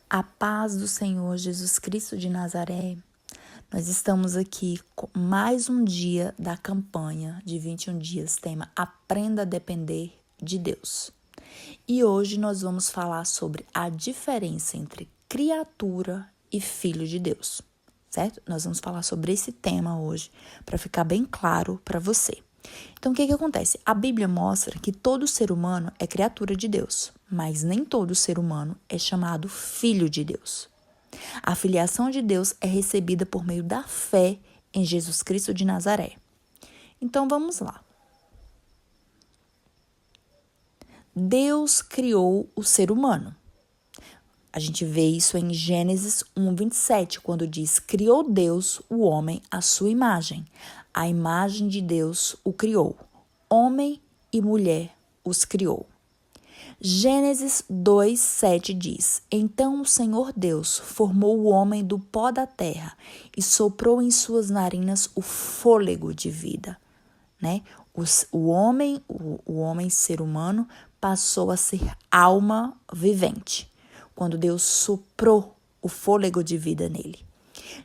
A paz do Senhor Jesus Cristo de Nazaré. Nós estamos aqui com mais um dia da campanha de 21 dias, tema Aprenda a Depender de Deus. E hoje nós vamos falar sobre a diferença entre criatura e filho de Deus, certo? Nós vamos falar sobre esse tema hoje, para ficar bem claro para você. Então, o que acontece? A Bíblia mostra que todo ser humano é criatura de Deus, mas nem todo ser humano é chamado filho de Deus. A filiação de Deus é recebida por meio da fé em Jesus Cristo de Nazaré. Então, vamos lá. Deus criou o ser humano. A gente vê isso em Gênesis 1:27, quando diz: criou Deus o homem à sua imagem. A imagem de Deus o criou. Homem e mulher os criou. Gênesis 2:7 diz: então o Senhor Deus formou o homem do pó da terra e soprou em suas narinas o fôlego de vida. Né? O homem, ser humano, passou a ser alma vivente, quando Deus soprou o fôlego de vida nele.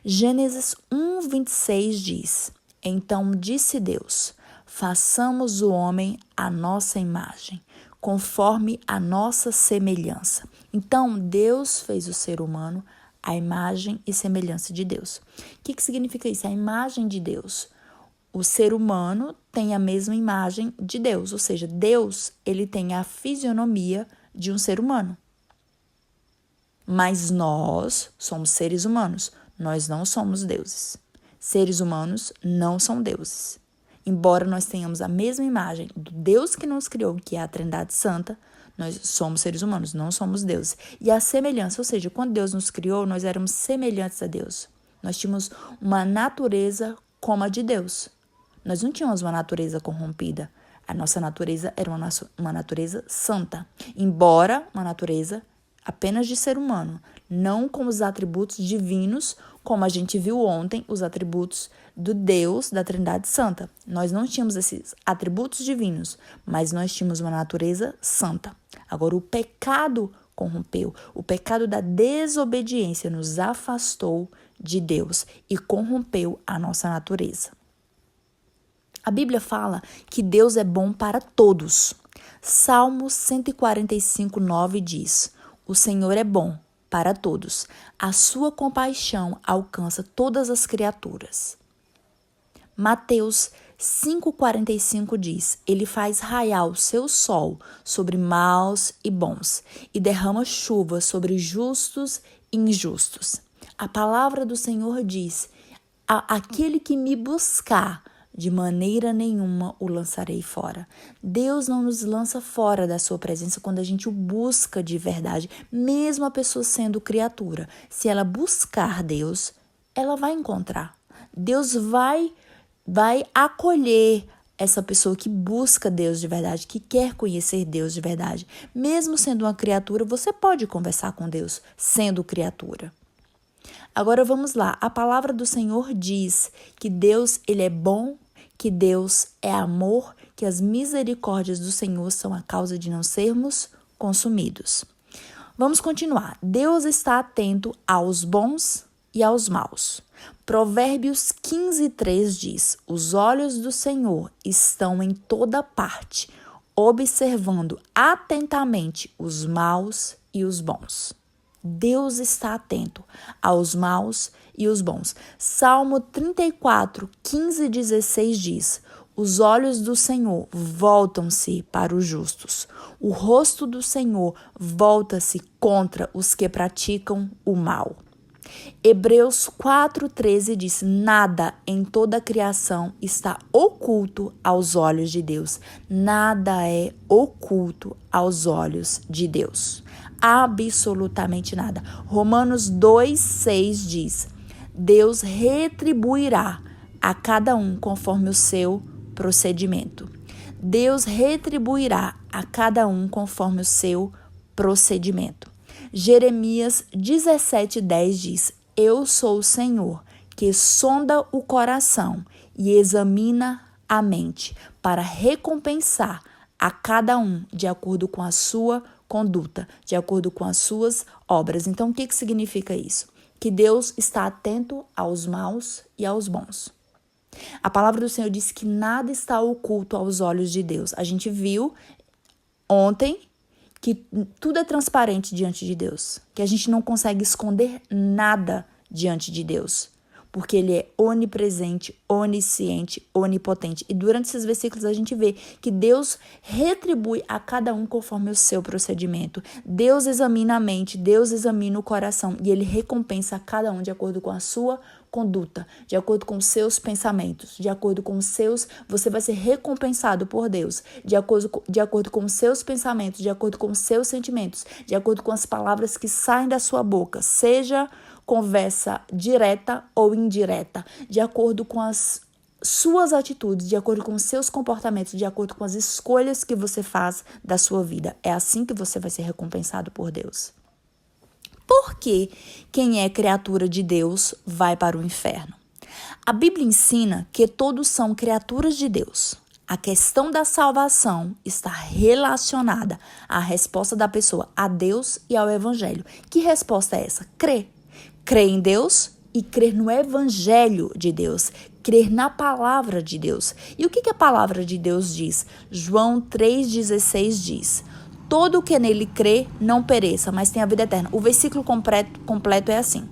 Gênesis 1:26 diz: então disse Deus: façamos o homem à nossa imagem, conforme a nossa semelhança. Então, Deus fez o ser humano à imagem e semelhança de Deus. O que significa isso? A imagem de Deus. O ser humano tem a mesma imagem de Deus, ou seja, Deus, ele tem a fisionomia de um ser humano. Mas nós somos seres humanos, nós não somos deuses. Seres humanos não são deuses. Embora nós tenhamos a mesma imagem do Deus que nos criou, que é a Trindade Santa, nós somos seres humanos, não somos deuses. E a semelhança, ou seja, quando Deus nos criou, nós éramos semelhantes a Deus. Nós tínhamos uma natureza como a de Deus. Nós não tínhamos uma natureza corrompida. A nossa natureza era uma natureza santa, embora uma natureza apenas de ser humano, não com os atributos divinos, como a gente viu ontem, os atributos do Deus da Trindade Santa. Nós não tínhamos esses atributos divinos, mas nós tínhamos uma natureza santa. Agora, o pecado corrompeu, o pecado da desobediência nos afastou de Deus e corrompeu a nossa natureza. A Bíblia fala que Deus é bom para todos. Salmo 145:9 diz: o Senhor é bom para todos. A sua compaixão alcança todas as criaturas. Mateus 5:45 diz: ele faz raiar o seu sol sobre maus e bons e derrama chuva sobre justos e injustos. A palavra do Senhor diz: aquele que me buscar, de maneira nenhuma o lançarei fora. Deus não nos lança fora da sua presença quando a gente o busca de verdade, mesmo a pessoa sendo criatura. Se ela buscar Deus, ela vai encontrar. Deus vai acolher essa pessoa que busca Deus de verdade, que quer conhecer Deus de verdade. Mesmo sendo uma criatura, você pode conversar com Deus sendo criatura. Agora vamos lá, a palavra do Senhor diz que Deus, ele é bom, que Deus é amor, que as misericórdias do Senhor são a causa de não sermos consumidos. Vamos continuar. Deus está atento aos bons e aos maus. Provérbios 15:3 diz: os olhos do Senhor estão em toda parte, observando atentamente os maus e os bons. Deus está atento aos maus e os bons. Salmo 34:15-16 diz: os olhos do Senhor voltam-se para os justos. O rosto do Senhor volta-se contra os que praticam o mal. Hebreus 4:13 diz: nada em toda a criação está oculto aos olhos de Deus. Nada é oculto aos olhos de Deus. Absolutamente nada. Romanos 2:6 diz: Deus retribuirá a cada um conforme o seu procedimento. Deus retribuirá a cada um conforme o seu procedimento. Jeremias 17:10 diz: eu sou o Senhor, que sonda o coração e examina a mente, para recompensar a cada um de acordo com a sua conduta, de acordo com as suas obras. Então, o que significa isso? Que Deus está atento aos maus e aos bons. A palavra do Senhor diz que nada está oculto aos olhos de Deus. A gente viu ontem que tudo é transparente diante de Deus, que a gente não consegue esconder nada diante de Deus, porque Ele é onipresente, onisciente, onipotente. E durante esses versículos a gente vê que Deus retribui a cada um conforme o seu procedimento. Deus examina a mente, Deus examina o coração e Ele recompensa a cada um de acordo com a sua conduta, de acordo com os seus pensamentos, de acordo com os seus... Você vai ser recompensado por Deus, de acordo com os seus pensamentos, de acordo com os seus sentimentos, de acordo com as palavras que saem da sua boca, seja conversa direta ou indireta, de acordo com as suas atitudes, de acordo com os seus comportamentos, de acordo com as escolhas que você faz da sua vida. É assim que você vai ser recompensado por Deus. Por que quem é criatura de Deus vai para o inferno? A Bíblia ensina que todos são criaturas de Deus. A questão da salvação está relacionada à resposta da pessoa a Deus e ao Evangelho. Que resposta é essa? Crer. Crer em Deus e crer no Evangelho de Deus. Crer na palavra de Deus. E o que a palavra de Deus diz? João 3,16 diz: todo o que nele crê não pereça, mas tenha vida eterna. O versículo completo é assim: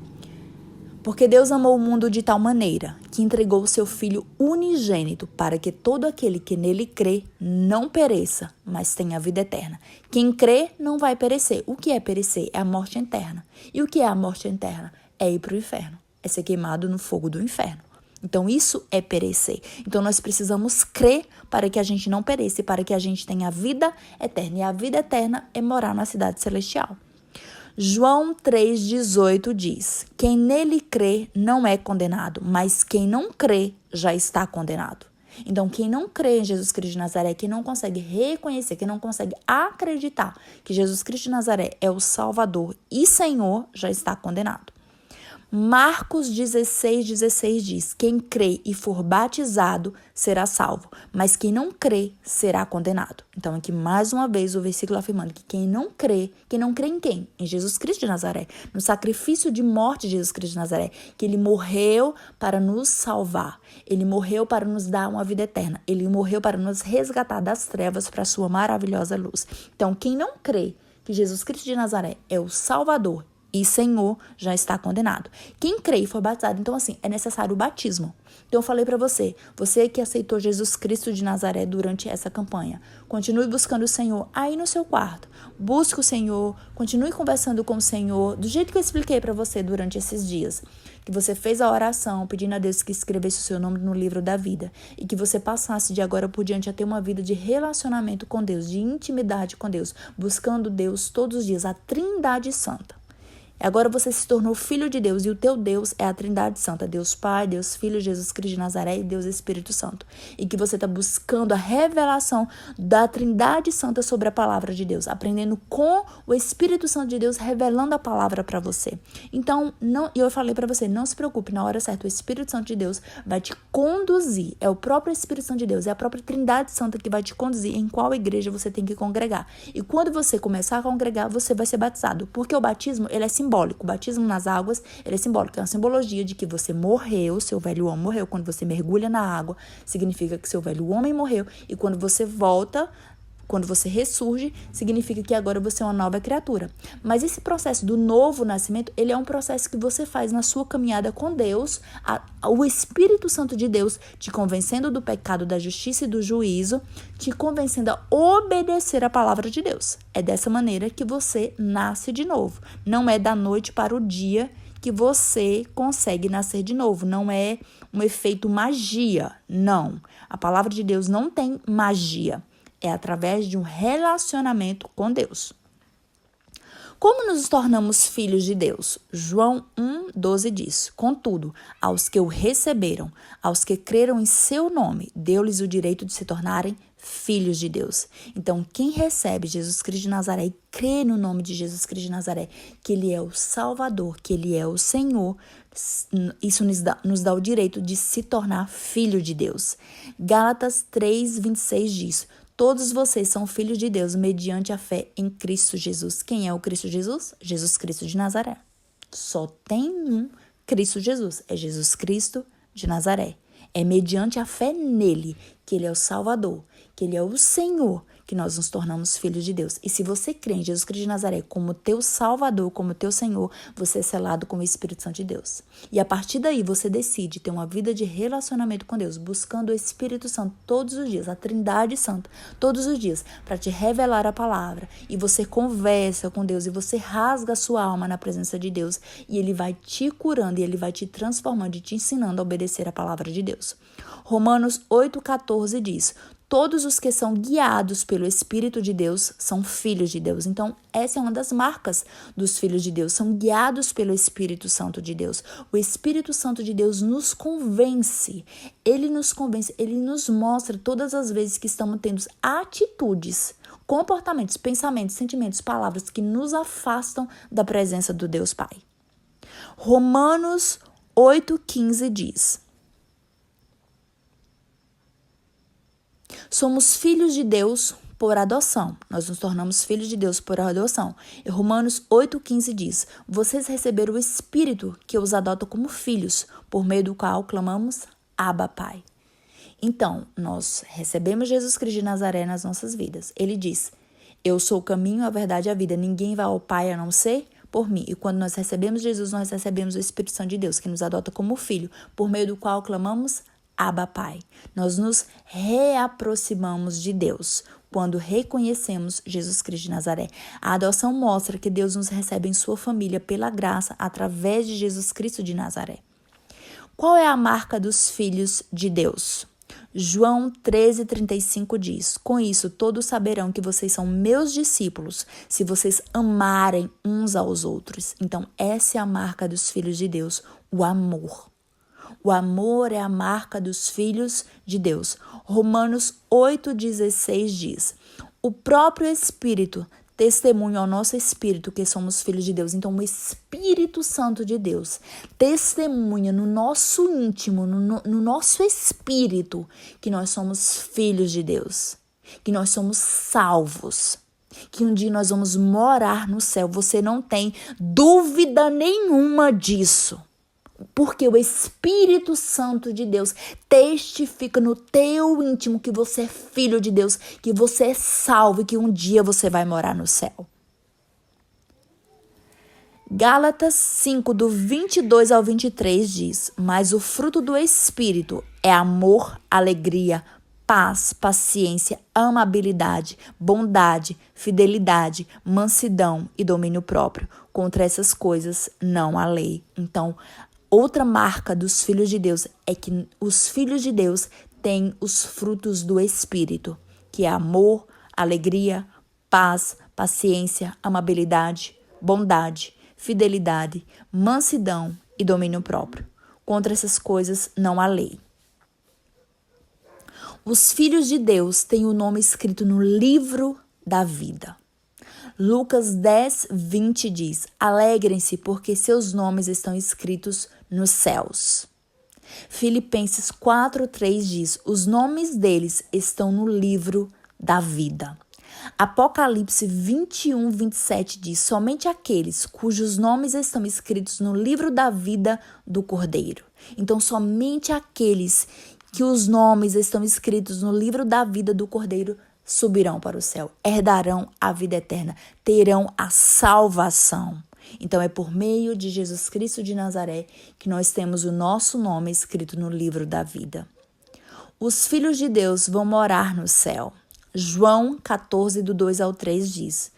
porque Deus amou o mundo de tal maneira que entregou o seu Filho unigênito para que todo aquele que nele crê não pereça, mas tenha vida eterna. Quem crê não vai perecer. O que é perecer? É a morte eterna. E o que é a morte eterna? É ir para o inferno. É ser queimado no fogo do inferno. Então, isso é perecer. Então, nós precisamos crer para que a gente não pereça e para que a gente tenha a vida eterna. E a vida eterna é morar na cidade celestial. João 3,18 diz: quem nele crê não é condenado, mas quem não crê já está condenado. Então, quem não crê em Jesus Cristo de Nazaré, quem não consegue reconhecer, quem não consegue acreditar que Jesus Cristo de Nazaré é o Salvador e Senhor, já está condenado. Marcos 16,16 diz: quem crê e for batizado será salvo, mas quem não crê será condenado. Então, aqui mais uma vez o versículo afirmando que quem não crê em quem? Em Jesus Cristo de Nazaré, no sacrifício de morte de Jesus Cristo de Nazaré, que Ele morreu para nos salvar, Ele morreu para nos dar uma vida eterna, Ele morreu para nos resgatar das trevas para a sua maravilhosa luz. Então, quem não crê que Jesus Cristo de Nazaré é o Salvador e Senhor, já está condenado. Quem crê e for batizado, então assim, é necessário o batismo. Então eu falei para você que aceitou Jesus Cristo de Nazaré durante essa campanha, continue buscando o Senhor aí no seu quarto. Busque o Senhor, continue conversando com o Senhor, do jeito que eu expliquei para você durante esses dias. Que você fez a oração pedindo a Deus que escrevesse o seu nome no livro da vida e que você passasse de agora por diante a ter uma vida de relacionamento com Deus, de intimidade com Deus, buscando Deus todos os dias, a Trindade Santa. Agora você se tornou filho de Deus e o teu Deus é a Trindade Santa, Deus Pai, Deus Filho, Jesus Cristo de Nazaré e Deus Espírito Santo. E que você está buscando a revelação da Trindade Santa sobre a palavra de Deus, aprendendo com o Espírito Santo de Deus, revelando a palavra para você. Então, eu falei para você, não se preocupe, na hora certa o Espírito Santo de Deus vai te conduzir, é o próprio Espírito Santo de Deus, é a própria Trindade Santa que vai te conduzir em qual igreja você tem que congregar. E quando você começar a congregar, você vai ser batizado, porque o batismo, ele é simbólico. O batismo nas águas, ele é simbólico, é uma simbologia de que você morreu, seu velho homem morreu. Quando você mergulha na água, significa que seu velho homem morreu. E quando você volta, quando você ressurge, significa que agora você é uma nova criatura. Mas esse processo do novo nascimento, ele é um processo que você faz na sua caminhada com Deus, o Espírito Santo de Deus te convencendo do pecado, da justiça e do juízo, te convencendo a obedecer a palavra de Deus. É dessa maneira que você nasce de novo. Não é da noite para o dia que você consegue nascer de novo. Não é um efeito magia, não. A palavra de Deus não tem magia. É através de um relacionamento com Deus. Como nos tornamos filhos de Deus? João 1,12 diz: contudo, aos que o receberam, aos que creram em seu nome, deu-lhes o direito de se tornarem filhos de Deus. Então, quem recebe Jesus Cristo de Nazaré e crê no nome de Jesus Cristo de Nazaré, que Ele é o Salvador, que Ele é o Senhor, isso nos dá o direito de se tornar filho de Deus. Gálatas 3,26 diz: Todos vocês são filhos de Deus mediante a fé em Cristo Jesus. Quem é o Cristo Jesus? Jesus Cristo de Nazaré. Só tem um Cristo Jesus. É Jesus Cristo de Nazaré. É mediante a fé nele que ele é o Salvador, que ele é o Senhor, que nós nos tornamos filhos de Deus. E se você crê em Jesus Cristo de Nazaré como teu Salvador, como teu Senhor, você é selado com o Espírito Santo de Deus. E a partir daí você decide ter uma vida de relacionamento com Deus, buscando o Espírito Santo todos os dias, a Trindade Santa, todos os dias, para te revelar a palavra. E você conversa com Deus e você rasga a sua alma na presença de Deus. E ele vai te curando e ele vai te transformando e te ensinando a obedecer a palavra de Deus. Romanos 8,14 diz: todos os que são guiados pelo Espírito de Deus são filhos de Deus. Então, essa é uma das marcas dos filhos de Deus. São guiados pelo Espírito Santo de Deus. O Espírito Santo de Deus nos convence. Ele nos convence. Ele nos mostra todas as vezes que estamos tendo atitudes, comportamentos, pensamentos, sentimentos, palavras que nos afastam da presença do Deus Pai. Romanos 8,15 diz: somos filhos de Deus por adoção. Nós nos tornamos filhos de Deus por adoção. E Romanos 8,15 diz: vocês receberam o Espírito que os adota como filhos, por meio do qual clamamos, Abba, Pai. Então, nós recebemos Jesus Cristo de Nazaré nas nossas vidas. Ele diz: eu sou o caminho, a verdade e a vida. Ninguém vai ao Pai a não ser por mim. E quando nós recebemos Jesus, nós recebemos o Espírito Santo de Deus, que nos adota como filho, por meio do qual clamamos, Abba, Pai. Nós nos reaproximamos de Deus quando reconhecemos Jesus Cristo de Nazaré. A adoção mostra que Deus nos recebe em sua família pela graça através de Jesus Cristo de Nazaré. Qual é a marca dos filhos de Deus? João 13,35 diz: com isso todos saberão que vocês são meus discípulos, se vocês amarem uns aos outros. Então, essa é a marca dos filhos de Deus, o amor. O amor é a marca dos filhos de Deus. Romanos 8,16 diz: o próprio Espírito testemunha ao nosso espírito que somos filhos de Deus. Então, o Espírito Santo de Deus testemunha no nosso íntimo, no nosso espírito, que nós somos filhos de Deus, que nós somos salvos, que um dia nós vamos morar no céu. Você não tem dúvida nenhuma disso. Porque o Espírito Santo de Deus testifica no teu íntimo que você é filho de Deus, que você é salvo e que um dia você vai morar no céu. Gálatas 5, do 22 ao 23 diz: mas o fruto do Espírito é amor, alegria, paz, paciência, amabilidade, bondade, fidelidade, mansidão e domínio próprio. Contra essas coisas não há lei. Então, outra marca dos filhos de Deus é que os filhos de Deus têm os frutos do Espírito, que é amor, alegria, paz, paciência, amabilidade, bondade, fidelidade, mansidão e domínio próprio. Contra essas coisas não há lei. Os filhos de Deus têm o nome escrito no livro da vida. Lucas 10, 20 diz: alegrem-se porque seus nomes estão escritos nos céus. Filipenses 4, 3 diz: os nomes deles estão no livro da vida. Apocalipse 21, 27 diz: somente aqueles cujos nomes estão escritos no livro da vida do Cordeiro. Então, somente aqueles que os nomes estão escritos no livro da vida do Cordeiro subirão para o céu, herdarão a vida eterna, terão a salvação. Então, é por meio de Jesus Cristo de Nazaré que nós temos o nosso nome escrito no livro da vida. Os filhos de Deus vão morar no céu. João 14, do 2 ao 3 diz: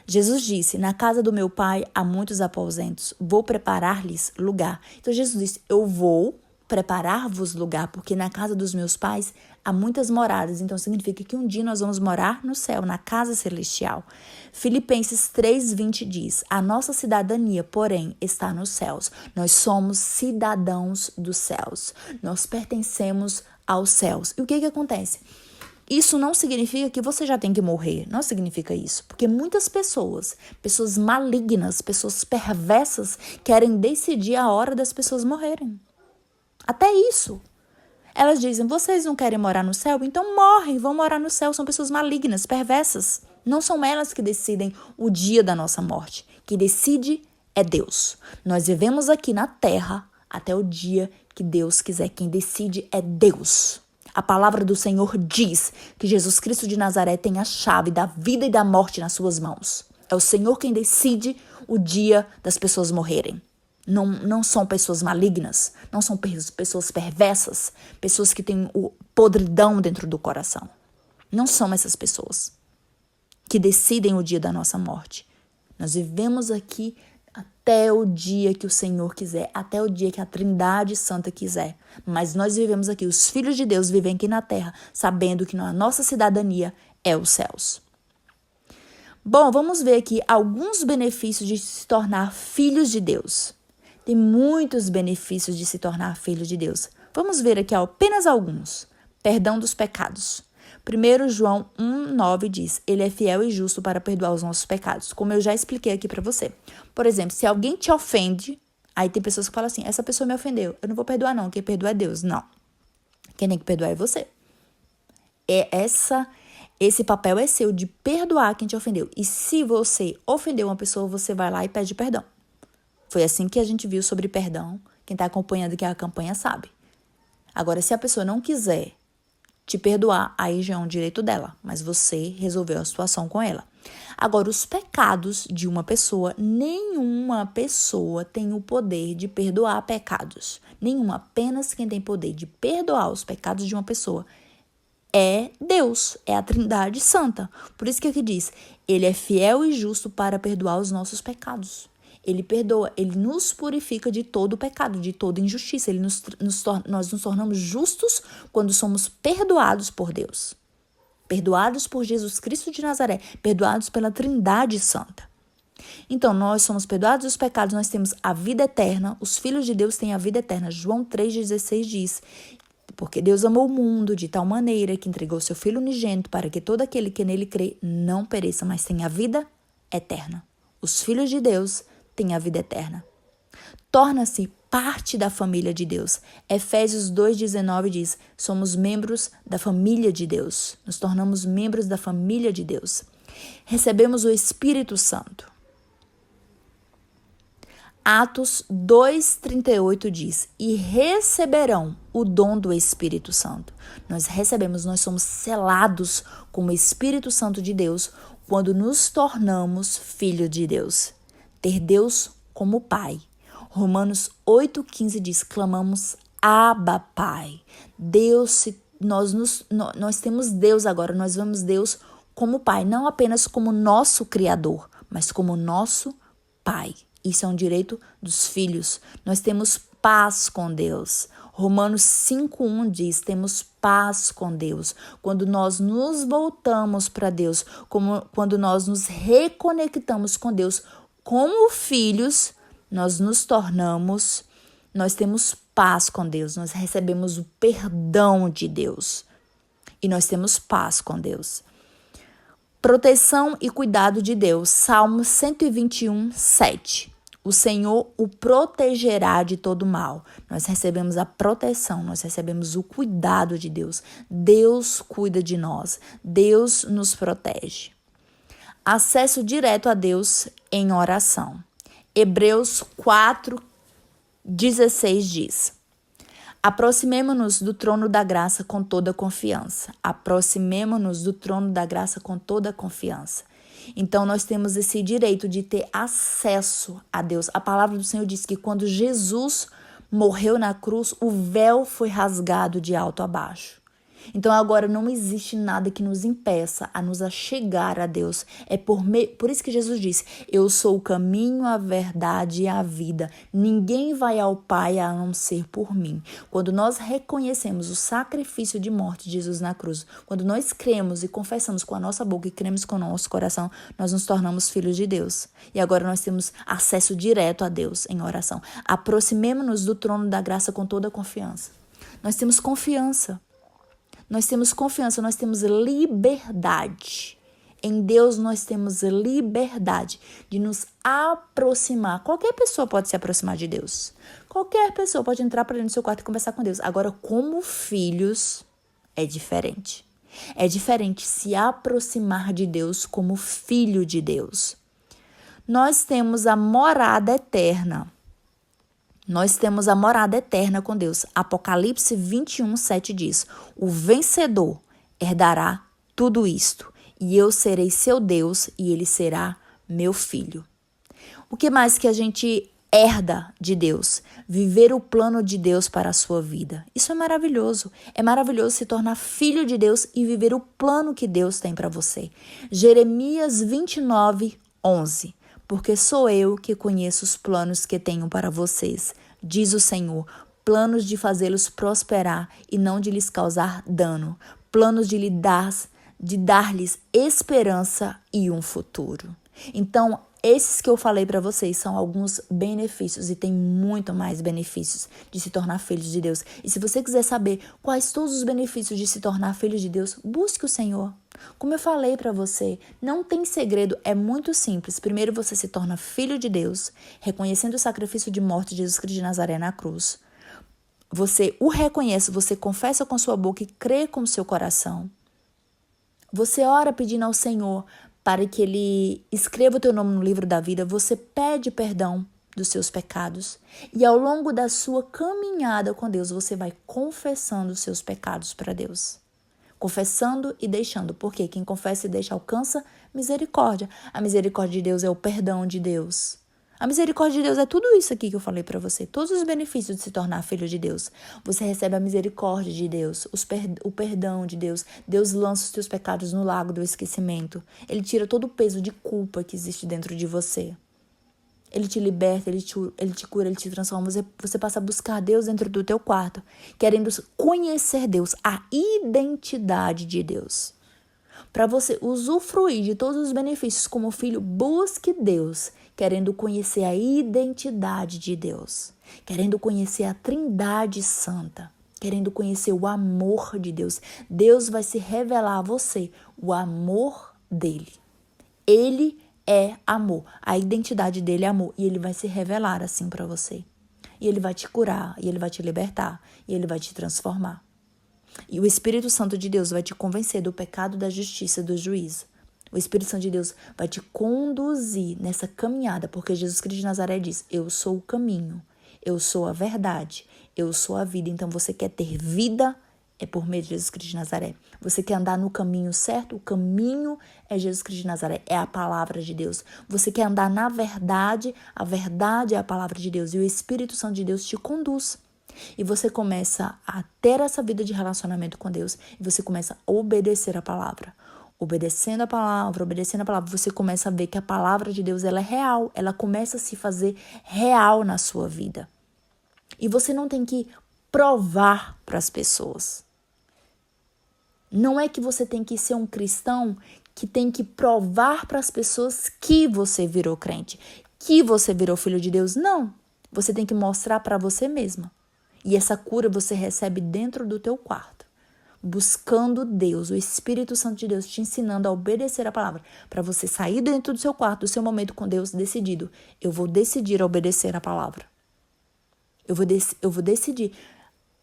Jesus disse: na casa do meu pai há muitos aposentos, vou preparar-lhes lugar. Então, Jesus disse: eu vou preparar-vos lugar, porque na casa dos meus pais há muitas moradas. Então, significa que um dia nós vamos morar no céu, na casa celestial. Filipenses 3:20 diz: a nossa cidadania, porém, está nos céus. Nós somos cidadãos dos céus. Nós pertencemos aos céus. E o que acontece? Isso não significa que você já tem que morrer. Não significa isso. Porque muitas pessoas malignas, pessoas perversas, querem decidir a hora das pessoas morrerem. Até isso. Elas dizem, vocês não querem morar no céu? Então morrem, vão morar no céu. São pessoas malignas, perversas. Não são elas que decidem o dia da nossa morte. Quem decide é Deus. Nós vivemos aqui na terra até o dia que Deus quiser. Quem decide é Deus. A palavra do Senhor diz que Jesus Cristo de Nazaré tem a chave da vida e da morte nas suas mãos. É o Senhor quem decide o dia das pessoas morrerem. Não são pessoas malignas, não são pessoas perversas, pessoas que têm o podridão dentro do coração. Não são essas pessoas que decidem o dia da nossa morte. Nós vivemos aqui até o dia que o Senhor quiser, até o dia que a Trindade Santa quiser. Mas nós vivemos aqui, os filhos de Deus vivem aqui na terra, sabendo que a nossa cidadania é os céus. Bom, vamos ver aqui alguns benefícios de se tornar filhos de Deus. Tem muitos benefícios de se tornar filho de Deus. Vamos ver aqui apenas alguns. Perdão dos pecados. 1 João 1,9 diz, ele é fiel e justo para perdoar os nossos pecados, como eu já expliquei aqui para você. Por exemplo, se alguém te ofende, aí tem pessoas que falam assim, essa pessoa me ofendeu, eu não vou perdoar não, quem perdoa é Deus. Não, quem tem que perdoar é você. Esse papel é seu de perdoar quem te ofendeu. E se você ofendeu uma pessoa, você vai lá e pede perdão. Foi assim que a gente viu sobre perdão. Quem está acompanhando aqui a campanha sabe. Agora, se a pessoa não quiser te perdoar, aí já é um direito dela. Mas você resolveu a situação com ela. Agora, os pecados de uma pessoa, nenhuma pessoa tem o poder de perdoar pecados. Nenhuma, apenas quem tem poder de perdoar os pecados de uma pessoa é Deus, é a Trindade Santa. Por isso que aqui diz, ele é fiel e justo para perdoar os nossos pecados. Ele perdoa, ele nos purifica de todo o pecado, de toda injustiça. Nós nos tornamos justos quando somos perdoados por Deus. Perdoados por Jesus Cristo de Nazaré, perdoados pela Trindade Santa. Então, nós somos perdoados dos pecados, nós temos a vida eterna, os filhos de Deus têm a vida eterna. João 3,16 diz, porque Deus amou o mundo de tal maneira que entregou seu Filho unigênito para que todo aquele que nele crê não pereça, mas tenha a vida eterna. Os filhos de Deus têm a vida eterna. Torna-se parte da família de Deus. Efésios 2,19 diz, somos membros da família de Deus. Nos tornamos membros da família de Deus. Recebemos o Espírito Santo. Atos 2,38 diz, e receberão o dom do Espírito Santo. Nós recebemos, nós somos selados com o Espírito Santo de Deus quando nos tornamos filhos de Deus. Ter Deus como Pai. Romanos 8,15 diz, clamamos Abba, Pai. Nós temos Deus agora, nós vemos Deus como Pai, não apenas como nosso Criador, mas como nosso Pai. Isso é um direito dos filhos. Nós temos paz com Deus. Romanos 5,1 diz, temos paz com Deus. Quando nós nos voltamos para Deus, quando nós nos reconectamos com Deus, como filhos, nós temos paz com Deus. Nós recebemos o perdão de Deus. E nós temos paz com Deus. Proteção e cuidado de Deus. Salmo 121, 7. O Senhor o protegerá de todo mal. Nós recebemos a proteção, nós recebemos o cuidado de Deus. Deus cuida de nós. Deus nos protege. Acesso direto a Deus em oração. Hebreus 4:16 diz, aproximemo-nos do trono da graça com toda confiança. Aproximemo-nos do trono da graça com toda confiança. Então, nós temos esse direito de ter acesso a Deus. A palavra do Senhor diz que quando Jesus morreu na cruz, o véu foi rasgado de alto a baixo. Então, agora não existe nada que nos impeça a nos achegar a Deus. Por isso que Jesus disse, eu sou o caminho, a verdade e a vida. Ninguém vai ao Pai a não ser por mim. Quando nós reconhecemos o sacrifício de morte de Jesus na cruz, quando nós cremos e confessamos com a nossa boca e cremos com o nosso coração, nós nos tornamos filhos de Deus. E agora nós temos acesso direto a Deus em oração. Aproximemo-nos do trono da graça com toda confiança. Nós temos confiança. Nós temos liberdade Em Deus nós temos liberdade de nos aproximar. Qualquer pessoa pode se aproximar de Deus. Qualquer pessoa pode entrar para dentro do seu quarto e conversar com Deus. Agora, como filhos, é diferente. É diferente se aproximar de Deus como filho de Deus. Nós temos a morada eterna. Nós temos a morada eterna com Deus. Apocalipse 21:7 diz: o vencedor herdará tudo isto, e eu serei seu Deus, e ele será meu filho. O que mais que a gente herda de Deus? Viver o plano de Deus para a sua vida. Isso é maravilhoso. É maravilhoso se tornar filho de Deus e viver o plano que Deus tem para você. Jeremias 29:11. Porque sou eu que conheço os planos que tenho para vocês, diz o Senhor, planos de fazê-los prosperar e não de lhes causar dano, planos de dar-lhes esperança e um futuro. Então, esses que eu falei para vocês são alguns benefícios e tem muito mais benefícios de se tornar filho de Deus. E se você quiser saber quais todos os benefícios de se tornar filho de Deus, busque o Senhor. Como eu falei para você, não tem segredo, é muito simples. Primeiro você se torna filho de Deus, reconhecendo o sacrifício de morte de Jesus Cristo de Nazaré na cruz. Você o reconhece, você confessa com sua boca e crê com o seu coração. Você ora pedindo ao Senhor para que Ele escreva o teu nome no livro da vida. Você pede perdão dos seus pecados. E ao longo da sua caminhada com Deus, você vai confessando os seus pecados para Deus. Confessando e deixando. Porque quem confessa e deixa alcança misericórdia. A misericórdia de Deus é o perdão de Deus. A misericórdia de Deus é tudo isso aqui que eu falei para você. Todos os benefícios de se tornar filho de Deus. Você recebe a misericórdia de Deus, o perdão de Deus. Deus lança os teus pecados no lago do esquecimento. Ele tira todo o peso de culpa que existe dentro de você. Ele te liberta, ele te cura, ele te transforma. Você passa a buscar Deus dentro do teu quarto, querendo conhecer Deus, a identidade de Deus. Para você usufruir de todos os benefícios como filho, busque Deus, querendo conhecer a identidade de Deus, querendo conhecer a Trindade Santa, querendo conhecer o amor de Deus. Deus vai se revelar a você o amor dele. Ele é amor, a identidade dele é amor, e ele vai se revelar assim para você. E ele vai te curar, e ele vai te libertar, e ele vai te transformar. E o Espírito Santo de Deus vai te convencer do pecado, da justiça e do juízo. O Espírito Santo de Deus vai te conduzir nessa caminhada, porque Jesus Cristo de Nazaré diz: eu sou o caminho, eu sou a verdade, eu sou a vida. Então você quer ter vida, é por meio de Jesus Cristo de Nazaré. Você quer andar no caminho certo? O caminho é Jesus Cristo de Nazaré, é a palavra de Deus. Você quer andar na verdade? A verdade é a palavra de Deus. E o Espírito Santo de Deus te conduz. E você começa a ter essa vida de relacionamento com Deus. E você começa a obedecer a palavra. Obedecendo a palavra, você começa a ver que a palavra de Deus ela é real. Ela começa a se fazer real na sua vida. E você não tem que provar para as pessoas. Não é que você tem que ser um cristão que tem que provar para as pessoas que você virou crente, que você virou filho de Deus. Não. Você tem que mostrar para você mesma. E essa cura você recebe dentro do teu quarto, buscando Deus, o Espírito Santo de Deus te ensinando a obedecer a palavra, para você sair dentro do seu quarto, do seu momento com Deus decidido. Eu vou decidir obedecer a palavra. Eu vou decidir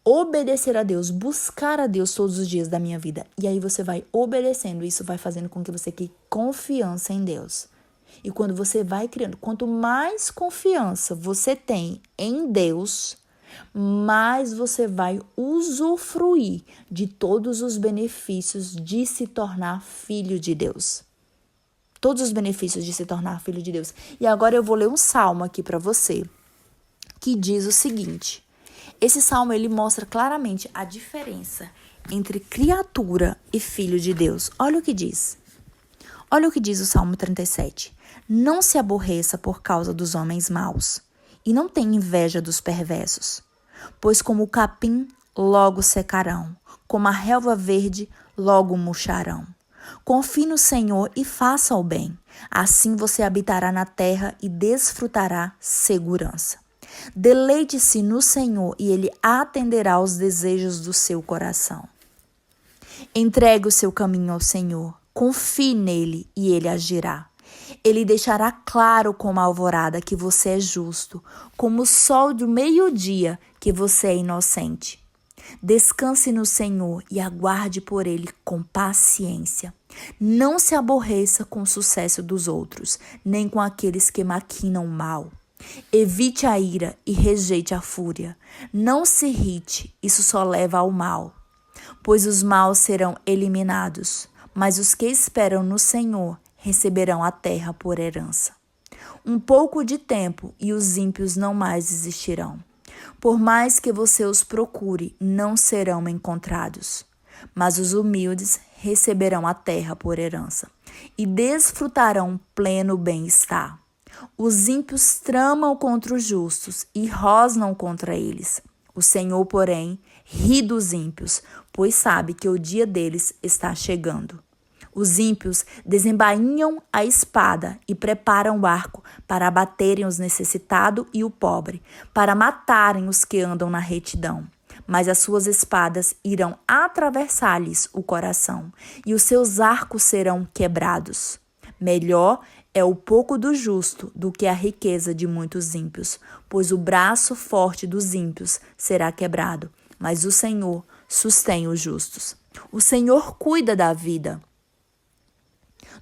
obedecer a Deus, buscar a Deus todos os dias da minha vida. E aí você vai obedecendo, isso vai fazendo com que você crie confiança em Deus. E quando você vai criando, quanto mais confiança você tem em Deus, mais você vai usufruir de todos os benefícios de se tornar filho de Deus. Todos os benefícios de se tornar filho de Deus. E agora eu vou ler um salmo aqui para você, que diz o seguinte. Esse salmo, ele mostra claramente a diferença entre criatura e filho de Deus. Olha o que diz. Olha o que diz o Salmo 37. Não se aborreça por causa dos homens maus, e não tenha inveja dos perversos, pois como o capim logo secarão, como a relva verde logo murcharão. Confie no Senhor e faça o bem, assim você habitará na terra e desfrutará segurança. Deleite-se no Senhor e Ele atenderá aos desejos do seu coração. Entregue o seu caminho ao Senhor, Confie nele e ele agirá. Ele deixará claro como a alvorada que você é justo, como o sol do meio-dia que você é inocente. Descanse no Senhor e aguarde por ele com paciência. Não se aborreça com o sucesso dos outros, nem com aqueles que maquinam o mal. Evite a ira e rejeite a fúria. Não se irrite, isso só leva ao mal. Pois os maus serão eliminados, mas os que esperam no Senhor receberão a terra por herança. Um pouco de tempo e os ímpios não mais existirão. Por mais que você os procure, não serão encontrados. Mas os humildes receberão a terra por herança e desfrutarão pleno bem-estar. Os ímpios tramam contra os justos e rosnam contra eles. O Senhor, porém, ri dos ímpios, pois sabe que o dia deles está chegando. Os ímpios desembainham a espada e preparam o arco para abaterem os necessitados e o pobre, para matarem os que andam na retidão. Mas as suas espadas irão atravessar-lhes o coração, e os seus arcos serão quebrados. Melhor é o pouco do justo do que a riqueza de muitos ímpios, pois o braço forte dos ímpios será quebrado, mas o Senhor sustém os justos. O Senhor cuida da vida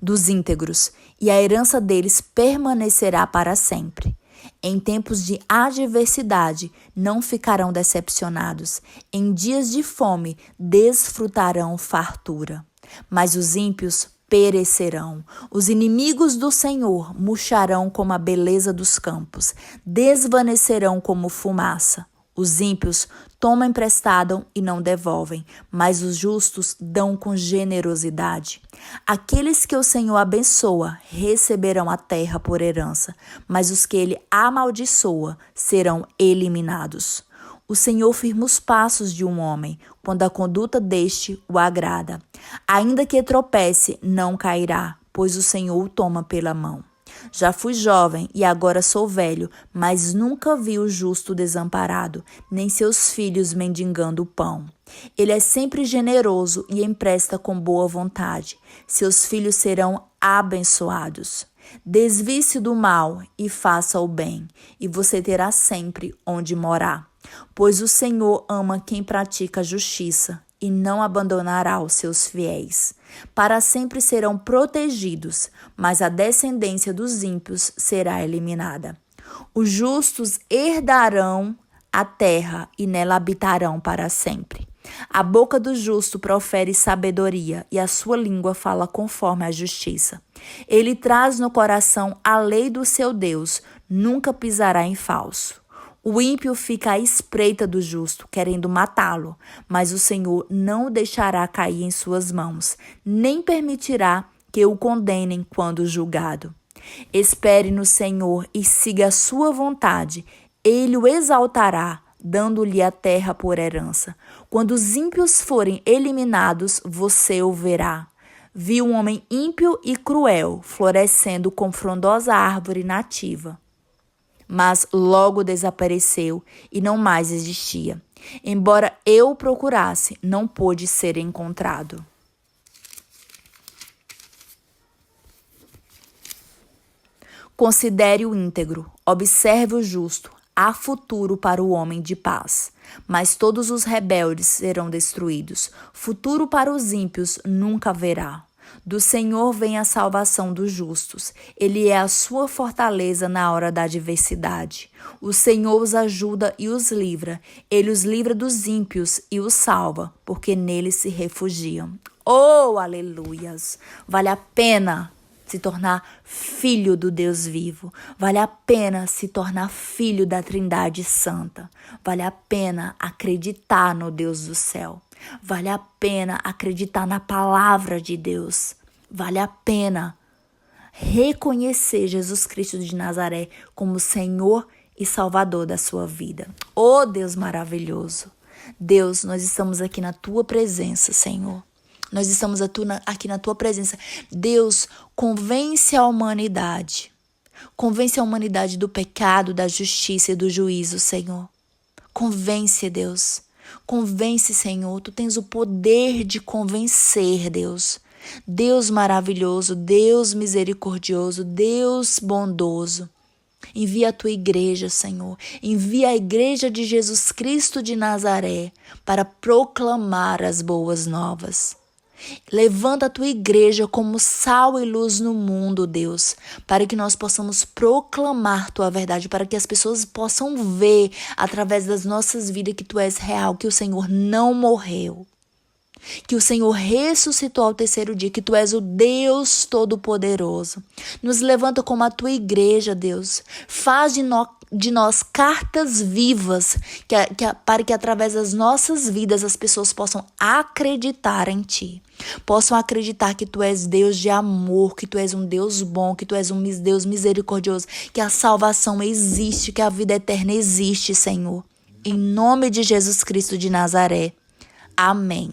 dos íntegros, e a herança deles permanecerá para sempre. Em tempos de adversidade não ficarão decepcionados, em dias de fome desfrutarão fartura. Mas os ímpios perecerão. Os inimigos do Senhor murcharão como a beleza dos campos, desvanecerão como fumaça. Os ímpios tomam emprestado e não devolvem, mas os justos dão com generosidade. Aqueles que o Senhor abençoa receberão a terra por herança, mas os que ele amaldiçoa serão eliminados. O Senhor firma os passos de um homem, quando a conduta deste o agrada. Ainda que tropece, não cairá, pois o Senhor o toma pela mão. Já fui jovem e agora sou velho, mas nunca vi o justo desamparado, nem seus filhos mendigando o pão. Ele é sempre generoso e empresta com boa vontade. Seus filhos serão abençoados. Desvie-se do mal e faça o bem, e você terá sempre onde morar. Pois o Senhor ama quem pratica a justiça e não abandonará os seus fiéis. Para sempre serão protegidos, mas a descendência dos ímpios será eliminada. Os justos herdarão a terra e nela habitarão para sempre. A boca do justo profere sabedoria e a sua língua fala conforme a justiça. Ele traz no coração a lei do seu Deus, nunca pisará em falso. O ímpio fica à espreita do justo, querendo matá-lo, mas o Senhor não o deixará cair em suas mãos, nem permitirá que o condenem quando julgado. Espere no Senhor e siga a sua vontade. Ele o exaltará, dando-lhe a terra por herança. Quando os ímpios forem eliminados, você o verá. Vi um homem ímpio e cruel, florescendo com frondosa árvore nativa. Mas logo desapareceu e não mais existia. Embora eu o procurasse, não pôde ser encontrado. Considere o íntegro, observe o justo. Há futuro para o homem de paz, mas todos os rebeldes serão destruídos. Futuro para os ímpios nunca haverá. Do Senhor vem a salvação dos justos. Ele é a sua fortaleza na hora da adversidade. O Senhor os ajuda e os livra. Ele os livra dos ímpios e os salva, porque nele se refugiam. Oh, aleluias! Vale a pena se tornar filho do Deus vivo. Vale a pena se tornar filho da Trindade Santa. Vale a pena acreditar no Deus do céu. Vale a pena acreditar na palavra de Deus. Vale a pena reconhecer Jesus Cristo de Nazaré como Senhor e Salvador da sua vida. Oh, Deus maravilhoso! Deus, nós estamos aqui na tua presença, Senhor. Nós estamos aqui na tua presença. Deus, convence a humanidade. Convence a humanidade do pecado, da justiça e do juízo, Senhor. Convence, Deus. Convence, Senhor. Tu tens o poder de convencer, Deus. Deus maravilhoso, Deus misericordioso, Deus bondoso. Envia a tua igreja, Senhor. Envia a igreja de Jesus Cristo de Nazaré para proclamar as boas novas. Levanta a tua igreja como sal e luz no mundo, Deus, para que nós possamos proclamar tua verdade, para que as pessoas possam ver através das nossas vidas que tu és real, que o Senhor não morreu, que o Senhor ressuscitou ao terceiro dia, que tu és o Deus Todo-Poderoso. Nos levanta como a tua igreja, Deus. Faz de nós cartas vivas, para que através das nossas vidas as pessoas possam acreditar em ti. Possam acreditar que tu és Deus de amor, que tu és um Deus bom, que tu és um Deus misericordioso, que a salvação existe, que a vida eterna existe, Senhor. Em nome de Jesus Cristo de Nazaré. Amém.